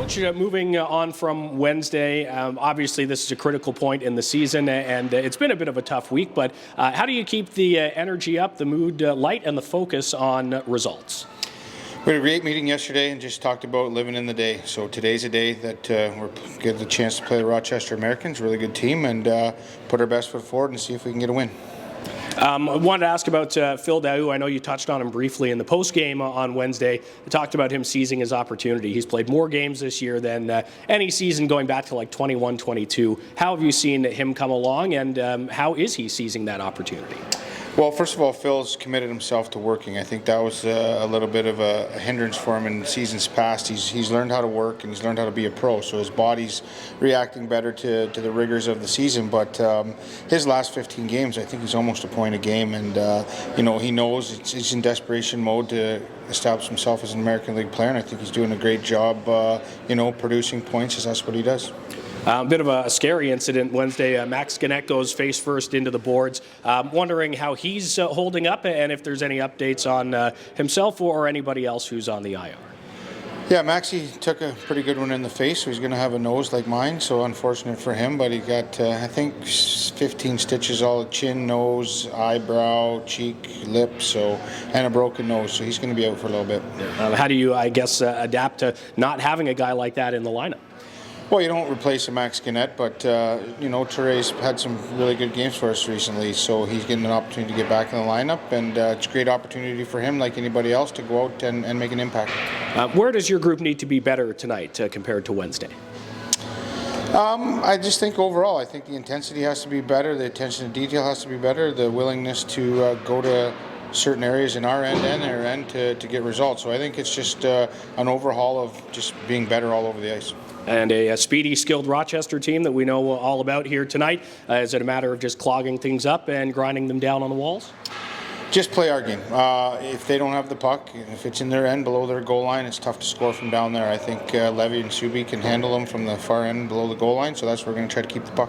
Coach, moving on from Wednesday, obviously this is a critical point in the season, and it's been a bit of a tough week, but how do you keep the energy up, the mood light, and the focus on results? We had a great meeting yesterday and just talked about living in the day. So today's a day that we're get the chance to play the Rochester Americans, really good team, and put our best foot forward and see if we can get a win. I wanted to ask about Phil Daoust. I know you touched on him briefly in the post-game on Wednesday. You talked about him seizing his opportunity. He's played more games this year than any season going back to like 21-22. How have you seen him come along, and how is he seizing that opportunity? Well, first of all, Phil's committed himself to working. I think that was a little bit of a hindrance for him in seasons past. He's learned how to work and he's learned how to be a pro, so his body's reacting better to the rigors of the season. But his last 15 games, I think he's almost a point a game, and he knows he's in desperation mode to establish himself as an American League player, and I think he's doing a great job, producing points, as that's what he does. A bit of a scary incident Wednesday. Max Gannett goes face first into the boards. Wondering how he's holding up and if there's any updates on himself or anybody else who's on the IR. Yeah, Maxie took a pretty good one in the face, so he's going to have a nose like mine, so unfortunate for him, but he got, I think, 15 stitches all chin, nose, eyebrow, cheek, lip, and a broken nose, so he's going to be out for a little bit. How do you, adapt to not having a guy like that in the lineup? Well, you don't replace a Max Gannett, but Touré's had some really good games for us recently, so he's getting an opportunity to get back in the lineup, and it's a great opportunity for him, like anybody else, to go out and make an impact. Where does your group need to be better tonight compared to Wednesday? I just think overall, I think the intensity has to be better, the attention to detail has to be better, the willingness to go to certain areas in our end and their end to get results. So I think it's just an overhaul of just being better all over the ice. And a speedy, skilled Rochester team that we know all about here tonight. Is it a matter of just clogging things up and grinding them down on the walls? Just play our game. If they don't have the puck, if it's in their end below their goal line, it's tough to score from down there. I think Levy and Subi can handle them from the far end below the goal line, so that's where we're going to try to keep the puck.